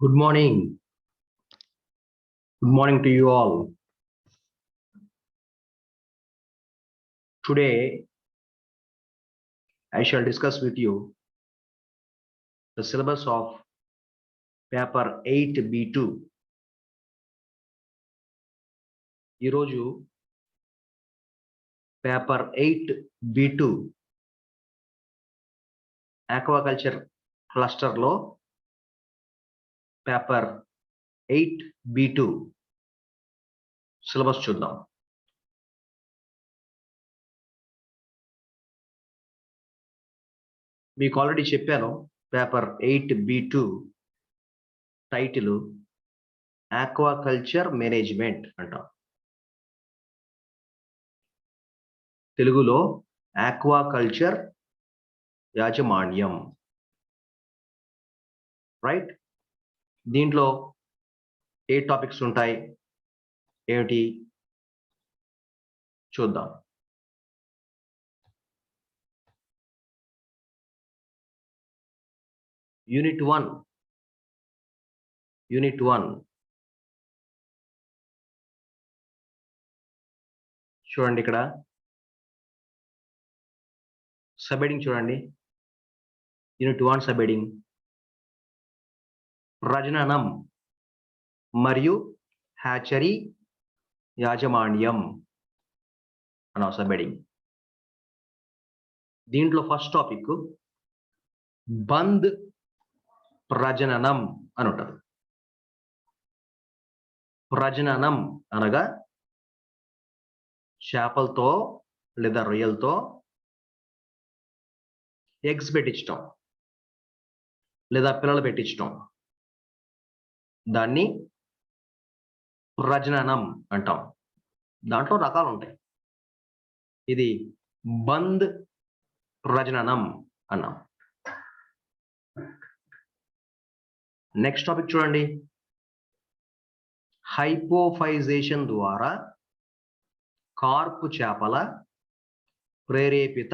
Good morning. Good morning to you all. Today, I shall discuss with you the syllabus of paper 8B2. ఈరోజు paper 8B2 aquaculture క్లస్టర్లో paper 8B2 syllabus చూద్దాం. మీకు already చెప్పాను paper 8B2 title aquaculture management అంటాం. తెలుగులో aquaculture యాజమాన్యం, right? దీంట్లో ఏ topics ఉంటాయి ఏమిటి చూద్దాం. యూనిట్ 1 చూడండి, ఇక్కడ సబ్ హెడింగ్ చూడండి. యూనిట్ 1 సబ్ హెడింగ్ ప్రజననం మరియు హ్యాచరీ యాజమాన్యం అన్న సబ్ హెడింగ్. దీంట్లో ఫస్ట్ టాపిక్ బంద్ ప్రజననం అని ఉంటుంది. ప్రజననం అనగా చేపలతో లేదా రొయ్యలతో ఎగ్స్ పెట్టించటం లేదా పిల్లలు పెట్టించటం, దాన్ని ప్రజననం అంటాం. దాంట్లో రకాలు ఉంటాయి. ఇది బంద్ ప్రజననం అన్నాం. నెక్స్ట్ టాపిక్ చూడండి. హైపోఫైజేషన్ ద్వారా కార్పు చేపల ప్రేరేపిత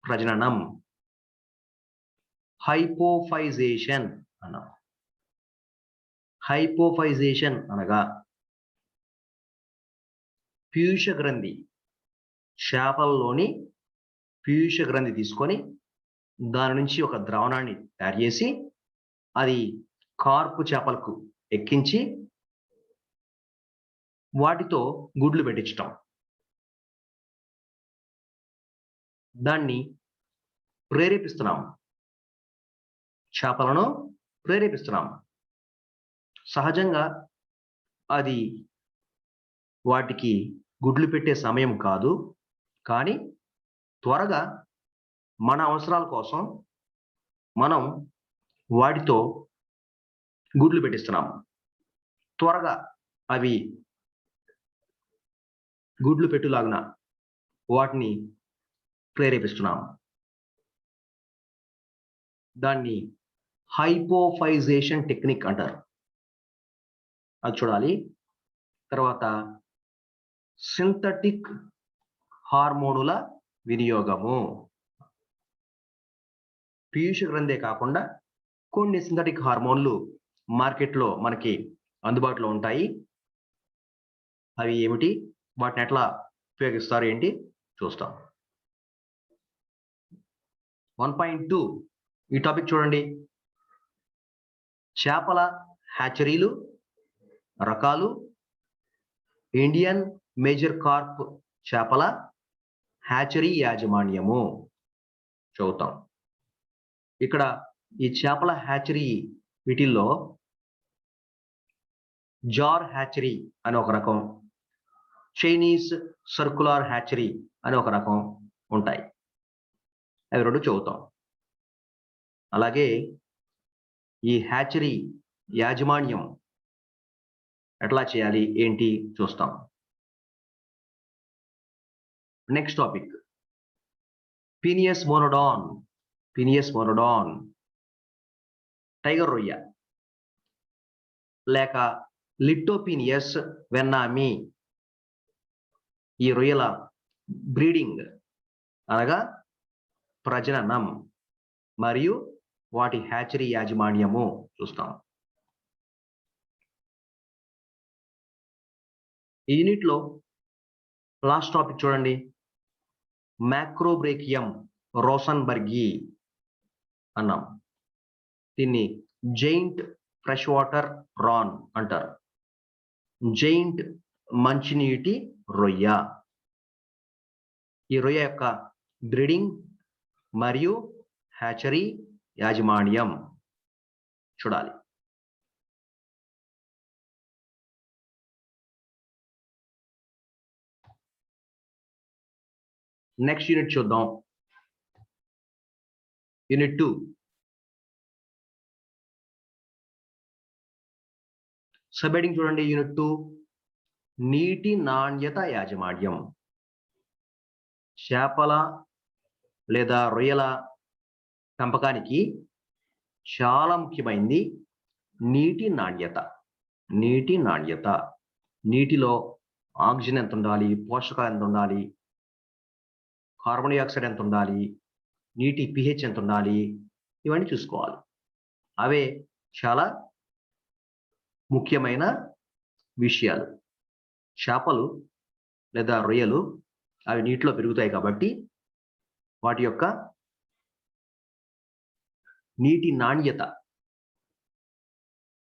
ప్రజననం. హైపోఫైజేషన్ అన్నాం. హైపోఫైజేషన్ అనగా పీయూష గ్రంథి, చేపల్లోని పీయూష గ్రంథి తీసుకొని దాని నుంచి ఒక ద్రావణాన్ని తయారు చేసి అది కార్పు చేపలకు ఎక్కించి వాటితో గుడ్లు పెట్టించటం, దాన్ని ప్రేరేపిస్తున్నాం. చేపలను ప్రేరేపిస్తున్నాం. సహజంగా అది వాటికి గుడ్లు పెట్టే సమయం కాదు, కానీ త్వరగా మన అవసరాల కోసం మనం వాటితో గుడ్లు పెట్టిస్తున్నాం. త్వరగా అవి గుడ్లు పెట్టులాగున వాటిని ప్రేరేపిస్తున్నాం. దాన్ని హైపోఫైజేషన్ టెక్నిక్ అంటారు. అది చూడాలి. తర్వాత సింథటిక్ హార్మోనుల వినియోగము. పీయూష గ్రంథే కాకుండా కొన్ని సింథటిక్ హార్మోన్లు మార్కెట్లో మనకి అందుబాటులో ఉంటాయి. అవి ఏమిటి, వాటిని ఎట్లా ఉపయోగిస్తారు ఏంటి చూస్తాం. 1.2 ఈ టాపిక్ చూడండి. చేపల హ్యాచరీలు, రకాలు, ఇండియన్ మేజర్ కార్ప్ చేపల హ్యాచరీ యాజమాన్యము చదువుతాం. ఇక్కడ ఈ చేపల హ్యాచరీ వీటిల్లో జార్ హ్యాచరీ అని ఒక రకం, చైనీస్ సర్కులర్ హ్యాచరీ అని ఒక రకం ఉంటాయి. అవి రెండు చదువుతాం. అలాగే ఈ హ్యాచరీ యాజమాన్యం ఎట్లా చేయాలి ఏంటి చూస్తాం. Next topic Penaeus monodon tiger రొయ్య లేక లిట్టోపీనియస్ వెన్నామి. ఈ రొయ్యల బ్రీడింగ్ అనగా ప్రజననం మరియు వాటి హ్యాచరీ యాజమాన్యము చూస్తాం. ఈ యూనిట్లో లాస్ట్ టాపిక్ చూడండి, మ్యాక్రోబ్రేకియం రోసన్బర్గి అన్నాం. దీన్ని జైంట్ ఫ్రెష్ వాటర్ ప్రాన్ అంటారు. జైంట్ మంచినీటి రొయ్య. ఈ రొయ్య యొక్క బ్రీడింగ్ మరియు హ్యాచరీ యాజమాన్యం చూడాలి. నెక్స్ట్ యూనిట్ చూద్దాం. యూనిట్ 2. సబ్ హెడింగ్ చూడండి. యూనిట్ 2 నీటి నాణ్యత యాజమాన్యం. చేపల లేదా రొయ్యల పెంపకానికి చాలా ముఖ్యమైనది నీటి నాణ్యత. నీటి నాణ్యత, నీటిలో ఆక్సిజన్ ఎంత ఉండాలి, పోషకాలు ఎంత ఉండాలి, కార్బన్ డైఆక్సైడ్ ఎంత ఉండాలి, నీటి pH ఎంత ఉండాలి, ఇవన్నీ చూసుకోవాలి. అవే చాలా ముఖ్యమైన విషయాలు. చేపలు లేదా రొయ్యలు అవి నీటిలో పెరుగుతాయి కాబట్టి వాటి యొక్క నీటి నాణ్యత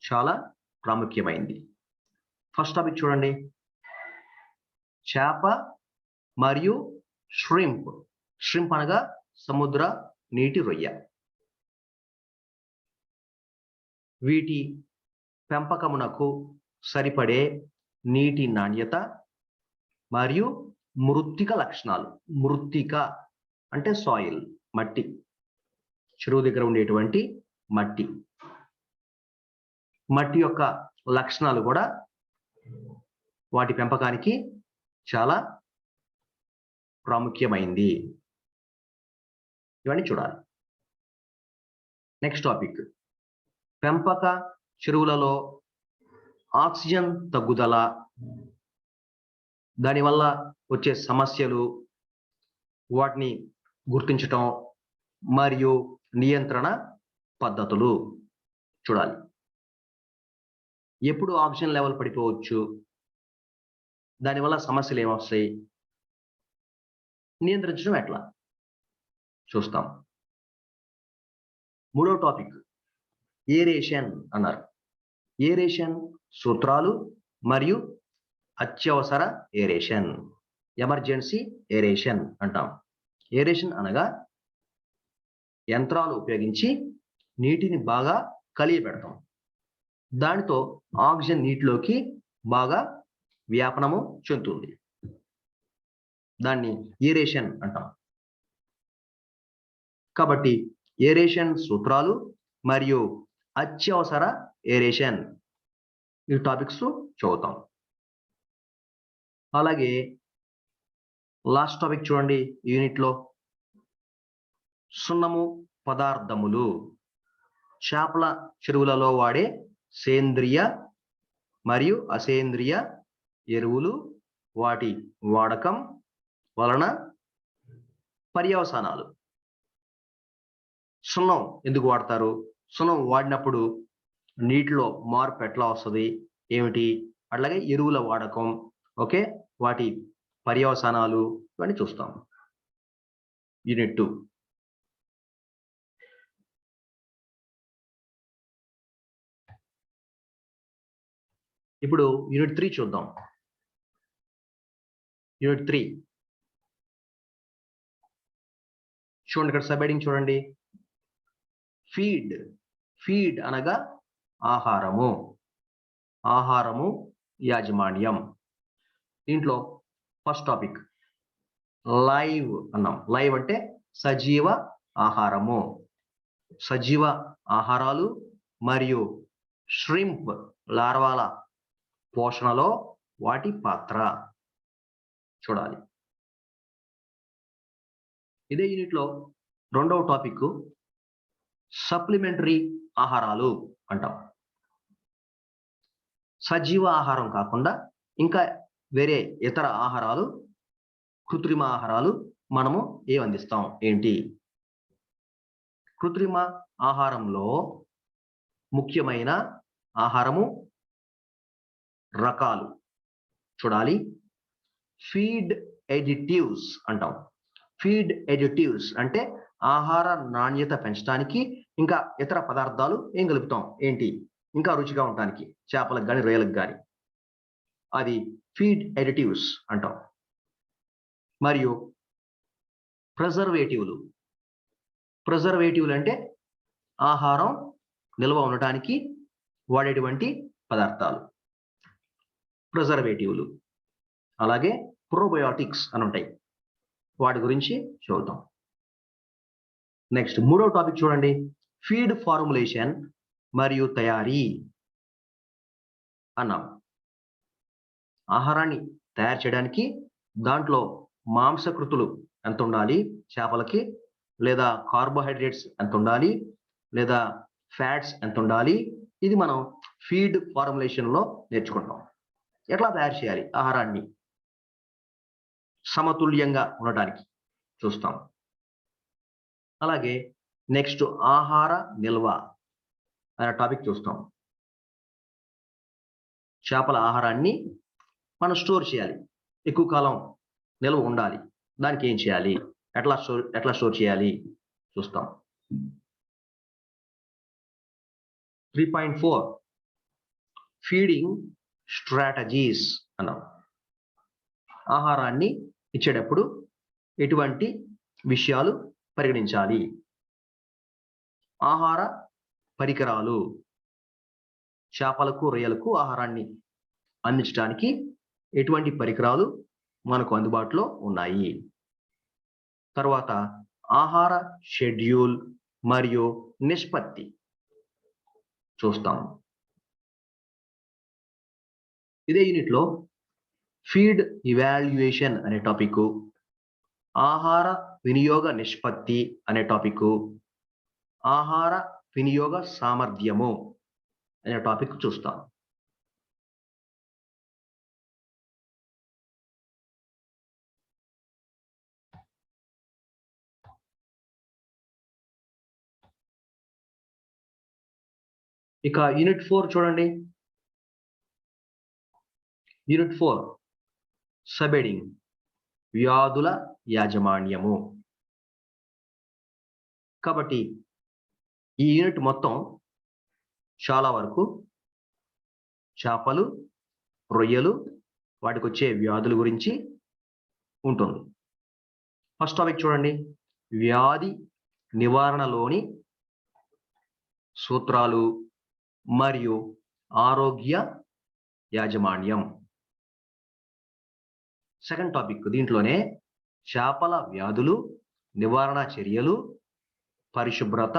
చాలా ప్రాముఖ్యమైనది. ఫస్ట్ టాపిక్ చూడండి, చేప మరియు ష్రింప్. ష్రింప్ అనగా సముద్ర నీటి రొయ్య. వీటి పెంపకమునకు సరిపడే నీటి నాణ్యత మరియు మృత్తిక లక్షణాలు. మృత్తిక అంటే సాయిల్, మట్టి, చెరువు దగ్గర ఉండేటువంటి మట్టి. మట్టి యొక్క లక్షణాలు కూడా వాటి పెంపకానికి చాలా ప్రాముఖ్యమైంది. ఇవన్నీ చూడాలి. నెక్స్ట్ టాపిక్, పెంపక చెరువులలో ఆక్సిజన్ తగ్గుదల, దానివల్ల వచ్చే సమస్యలు, వాటిని గుర్తించటం మరియు నియంత్రణ పద్ధతులు చూడాలి. ఎప్పుడు ఆక్సిజన్ లెవెల్ పడిపోవచ్చు, దానివల్ల సమస్యలు ఏమొస్తాయి, నియంత్రించడం ఎట్లా చూస్తాం. మూడో టాపిక్ ఏరేషన్ అన్నారు. ఏరేషన్ సూత్రాలు మరియు అత్యవసర ఏరేషన్, ఎమర్జెన్సీ ఏరేషన్ అంటాం. ఏరేషన్ అనగా యంత్రాలు ఉపయోగించి నీటిని బాగా కలియబెడతాం. దానితో ఆక్సిజన్ నీటిలోకి బాగా వ్యాపనము చెందుతుంది. దాన్ని ఏరేషన్ అంటాం. కాబట్టి ఏరేషన్ సూత్రాలు మరియు అత్యవసర ఏరేషన్ ఈ టాపిక్స్ చదువుతాం. అలాగే లాస్ట్ టాపిక్ చూడండి యూనిట్లో, సున్నము పదార్థములు. చేపల చెరువులలో వాడే సేంద్రియ మరియు అసేంద్రియ ఎరువులు, వాటి వాడకం వలన పర్యవసానాలు. సున్నం ఎందుకు వాడతారు, సున్నం వాడినప్పుడు నీటిలో మార్పు ఎట్లా వస్తుంది, ఏమిటి, అట్లాగే ఎరువుల వాడకం, ఓకే, వాటి పర్యవసానాలు, ఇవన్నీ చూస్తాం. యూనిట్ 2. ఇప్పుడు యూనిట్ 3 చూద్దాం. యూనిట్ 3 చూడండి, ఇక్కడ సబ్ హెడింగ్ చూడండి, ఫీడ్. ఫీడ్ అనగా ఆహారము. ఆహారము యాజమాన్యం. దీంట్లో ఫస్ట్ టాపిక్ లైవ్ అన్నాం. లైవ్ అంటే సజీవ ఆహారము. సజీవ ఆహారాలు మరియు ష్రింప్ లార్వాల పోషణలో వాటి పాత్ర చూడాలి. ఇదే యూనిట్లో రెండవ టాపిక్ సప్లిమెంటరీ ఆహారాలు అంటాం. సజీవ ఆహారం కాకుండా ఇంకా వేరే ఇతర ఆహారాలు, కృత్రిమ ఆహారాలు మనము ఏం అందిస్తాం, ఏంటి? కృత్రిమ ఆహారంలో ముఖ్యమైన ఆహారము రకాలు చూడాలి. ఫీడ్ ఎడిటివ్స్ అంటాం. ఫీడ్ ఎడిటివ్స్ అంటే ఆహార నాణ్యత పెంచడానికి ఇంకా ఇతర పదార్థాలు ఏం కలుపుతాం ఏంటి ఇంకా రుచిగా ఉండటానికి చేపలకు కానీ రొయ్యలకు కానీ అది ఫీడ్ ఎడిటివ్స్ అంటాం. మరియు ప్రిజర్వేటివ్లు అంటే ఆహారం నిల్వ ఉండటానికి వాడేటువంటి పదార్థాలు ప్రిజర్వేటివ్లు. అలాగే ప్రోబయోటిక్స్ అని ఉంటాయి, వాటి గురించి చూద్దాం. నెక్స్ట్ 3వ టాపిక్ చూడండి, ఫీడ్ ఫార్ములేషన్ మరియు తయారీ అన్నాం. ఆహారాన్ని తయారు చేయడానికి దాంట్లో మాంసకృతులు ఎంత ఉండాలి చేపలకి, లేదా కార్బోహైడ్రేట్స్ ఎంత ఉండాలి, లేదా ఫ్యాట్స్ ఎంత ఉండాలి, ఇది మనం ఫీడ్ ఫార్ములేషన్లో నేర్చుకుంటాం. ఎట్లా తయారు చేయాలి ఆహారాన్ని సమతుల్యంగా ఉండటానికి చూస్తాం. అలాగే నెక్స్ట్ ఆహార నిల్వ అనే టాపిక్ చూస్తాం. చేపల ఆహారాన్ని మనం స్టోర్ చేయాలి, ఎక్కువ కాలం నిల్వ ఉండాలి, దానికి ఏం చేయాలి, ఎట్లా స్టోర్ చేయాలి చూస్తాం. 3.4 ఫీడింగ్ స్ట్రాటజీస్ అన్నాం. ఆహారాన్ని ఇచ్చేటప్పుడు ఎటువంటి విషయాలు పరిగణించాలి. ఆహార పరికరాలు, చేపలకు రొయ్యలకు ఆహారాన్ని అందించడానికి ఎటువంటి పరికరాలు మనకు అందుబాటులో ఉన్నాయి. తర్వాత ఆహార షెడ్యూల్ మరియు నిష్పత్తి చూస్తాం. ఇదే యూనిట్లో ఫీడ్ ఇవాల్యుయేషన్ అనే టాపిక్, ఆహార వినియోగ నిష్పత్తి అనే టాపిక్, ఆహార వినియోగ సామర్థ్యము అనే టాపిక్ చూస్తాం. ఇక యూనిట్ 4 చూడండి. యూనిట్ 4 సబెడింగ్ వ్యాధుల యాజమాన్యము. కాబట్టి ఈ యూనిట్ మొత్తం చాలా వరకు చేపలు రొయ్యలు వాటికి వచ్చే వ్యాధుల గురించి ఉంటుంది. ఫస్ట్ టాపిక్ చూడండి, వ్యాధి నివారణలోని సూత్రాలు మరియు ఆరోగ్య యాజమాన్యం. సెకండ్ టాపిక్ దీంట్లోనే చేపల వ్యాధులు, నివారణ చర్యలు, పరిశుభ్రత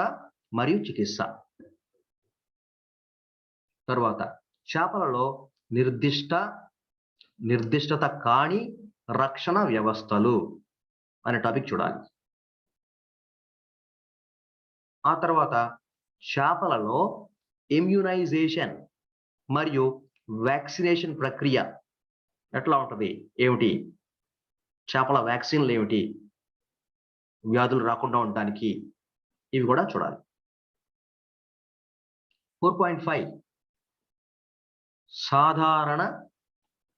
మరియు చికిత్స. తర్వాత చేపలలో నిర్దిష్టత కాని రక్షణ వ్యవస్థలు అనే టాపిక్ చూడాలి. ఆ తర్వాత చేపలలో ఇమ్యూనైజేషన్ మరియు వ్యాక్సినేషన్ ప్రక్రియ ఎట్లా ఉంటుంది, ఏమిటి, చేపల వ్యాక్సిన్లు ఏమిటి, వ్యాధులు రాకుండా ఉండటానికి, ఇవి కూడా చూడాలి. 4.5 సాధారణ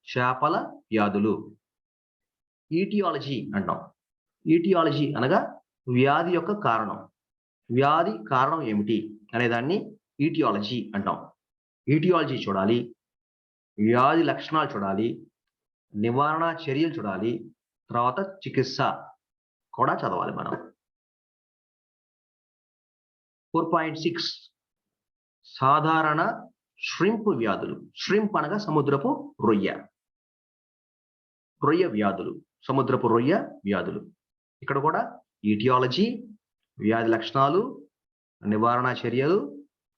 చేపల వ్యాధులు, ఈటియాలజీ అంటాం. ఈటియాలజీ అనగా వ్యాధి యొక్క కారణం, వ్యాధి కారణం ఏమిటి అనేదాన్ని ఈటియాలజీ అంటాం. ఈటియాలజీ చూడాలి, వ్యాధి లక్షణాలు చూడాలి, నివారణ చర్యలు చూడాలి, తర్వాత చికిత్స కూడా చదవాలి మనం. 4.6 సాధారణ ష్రింప్ వ్యాధులు. ష్రింప్ అనగా సముద్రపు రొయ్య వ్యాధులు, సముద్రపు రొయ్య వ్యాధులు. ఇక్కడ కూడా ఈటియాలజీ, వ్యాధి లక్షణాలు, నివారణ చర్యలు,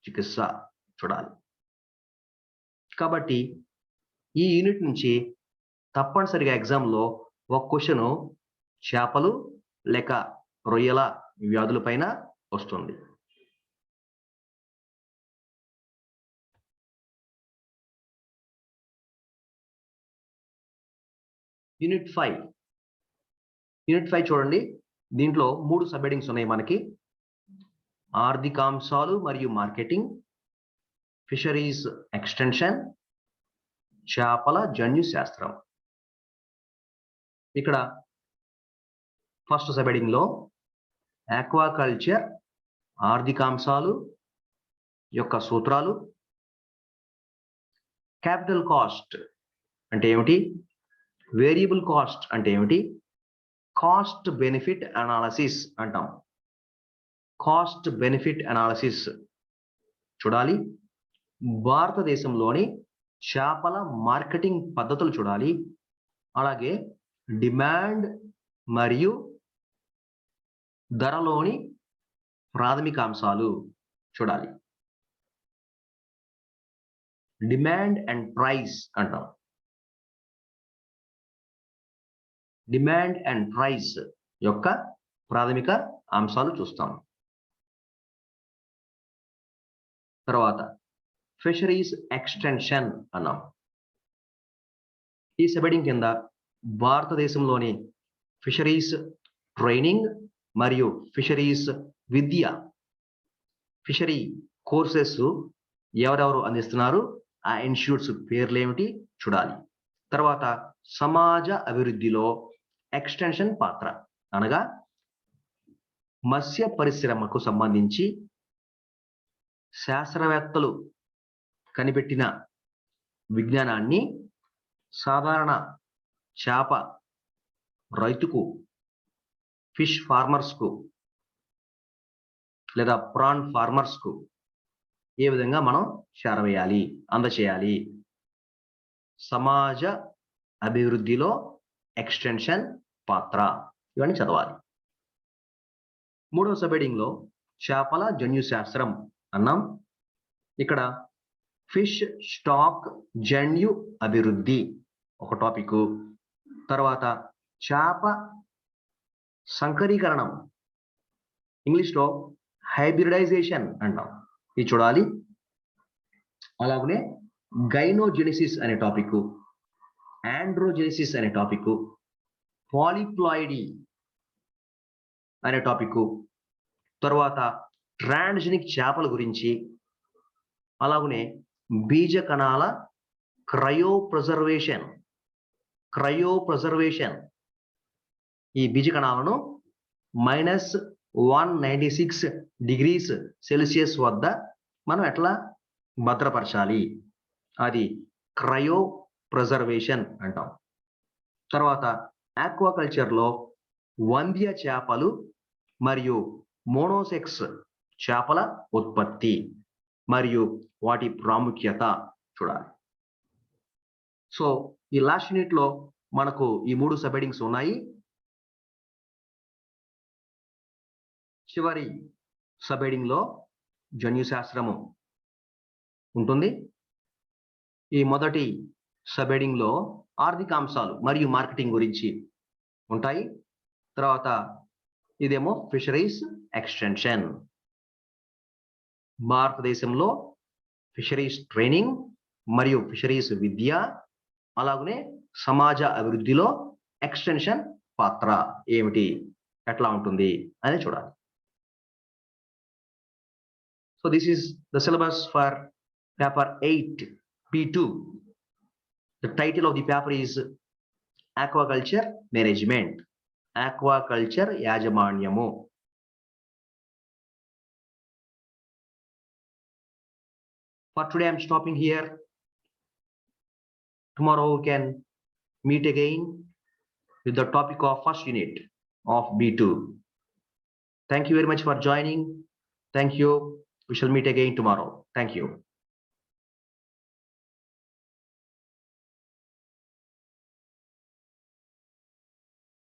చికిత్స చూడాలి. కాబట్టి ఈ యూనిట్ నుంచి తప్పనిసరిగా ఎగ్జామ్లో ఒక క్వశ్చన్ చేపలు లేక రొయ్యల వ్యాధుల పైన వస్తుంది. యూనిట్ 5 చూడండి. దీంట్లో 3 సబ్ హెడ్డింగ్స్ ఉన్నాయి మనకి. ఆర్థికాంశాలు మరియు మార్కెటింగ్, ఫిషరీస్ ఎక్స్టెన్షన్, చేపల జన్యు శాస్త్రం. ఇక్కడ ఫస్ట్ సబ్ హెడింగ్ లో ఆక్వాకల్చర్ ఆర్థికాంశాలు యొక్క సూత్రాలు, క్యాపిటల్ కాస్ట్ అంటే ఏమిటి, వేరియబుల్ కాస్ట్ అంటే ఏమిటి, కాస్ట్ బెనిఫిట్ అనాలసిస్ అంటాం. కాస్ట్ బెనిఫిట్ అనాలసిస్ చూడాలి. భారతదేశంలోని చేపల మార్కెటింగ్ పద్ధతులు చూడాలి. అలాగే డిమాండ్ మరియు ధరలోని ప్రాథమిక అంశాలు చూడాలి. డిమాండ్ అండ్ ప్రైస్ అంటాం. డిమాండ్ అండ్ ప్రైస్ యొక్క ప్రాథమిక అంశాలు చూస్తాం. తర్వాత ఫిషరీస్ ఎక్స్టెన్షన్ అన్నాం. ఈ సబ్-హెడింగ్ కింద భారతదేశంలోని ఫిషరీస్ ట్రైనింగ్ మరియు ఫిషరీస్ విద్య, ఫిషరీ కోర్సెస్ ఎవరెవరు అందిస్తున్నారు, ఆ ఇన్స్టిట్యూట్స్ పేర్లు ఏమిటి చూడాలి. తర్వాత సమాజ అభివృద్ధిలో ఎక్స్టెన్షన్ పాత్ర, అనగా మత్స్య పరిశ్రమకు సంబంధించి శాస్త్రవేత్తలు కనిపెట్టిన విజ్ఞానాన్ని సాధారణ చేప రైతుకు, ఫిష్ ఫార్మర్స్కు లేదా ప్రాన్ ఫార్మర్స్కు ఏ విధంగా మనం చేరవేయాలి, అందచేయాలి. సమాజ అభివృద్ధిలో ఎక్స్టెన్షన్ పాత్ర, ఇవన్నీ చదవాలి. మూడవ సబ్-హెడింగ్ లో చేపల జన్యు శాస్త్రం అన్నాం. ఇక్కడ ఫిష్ స్టాక్ జన్యు అభివృద్ధి ఒక టాపిక్. తర్వాత చేప సంకరీకరణం, ఇంగ్లీష్లో హైబ్రిడైజేషన్ అంటాం, ఇది చూడాలి. అలాగనే గైనోజెనిసిస్ అనే టాపిక్, ఆండ్రోజెనిసిస్ అనే టాపిక్, పాలిప్లాయిడీ అనే టాపిక్, తర్వాత ట్రాన్స్జెనిక్ చేపల గురించి, అలాగనే బీజ కణాల క్రయోప్రిజర్వేషన్. ఈ బీజ కణాలను -196 డిగ్రీస్ సెల్సియస్ వద్ద మనం ఎట్లా భద్రపరచాలి, అది క్రయో ప్రిజర్వేషన్ అంటాం. తర్వాత ఆక్వాకల్చర్లో వంద్య చేపలు మరియు మోనోసెక్స్ చేపల ఉత్పత్తి మరియు వాటి ప్రాముఖ్యత చూడాలి. సో ఈ లాస్ట్ యూనిట్ లో మనకు ఈ 3 సబ్-హెడింగ్స్ ఉన్నాయి. చివరి సబ్-హెడింగ్ లో జన్యు శాస్త్రము ఉంటుంది. ఈ మొదటి సబ్-హెడింగ్ లో ఆర్థిక అంశాలు మరియు మార్కెటింగ్ గురించి ఉంటాయి. తర్వాత ఇదేమో ఫిషరీస్ ఎక్స్టెన్షన్, భారతదేశంలో ఫిషరీస్ ట్రైనింగ్ మరియు ఫిషరీస్ విద్య, అలాగనే సమాజ అభివృద్ధిలో ఎక్స్టెన్షన్ పాత్ర ఏమిటి, ఎట్లా ఉంటుంది అని చూడాలి. So this is the syllabus for paper 8 P2. The title of the paper is Aquaculture Management. Aquaculture యాజమాన్యము. For today I'm stopping here. Tomorrow we can meet again with the topic of first unit of B2. Thank you very much for joining. Thank you. We shall meet again tomorrow. Thank you.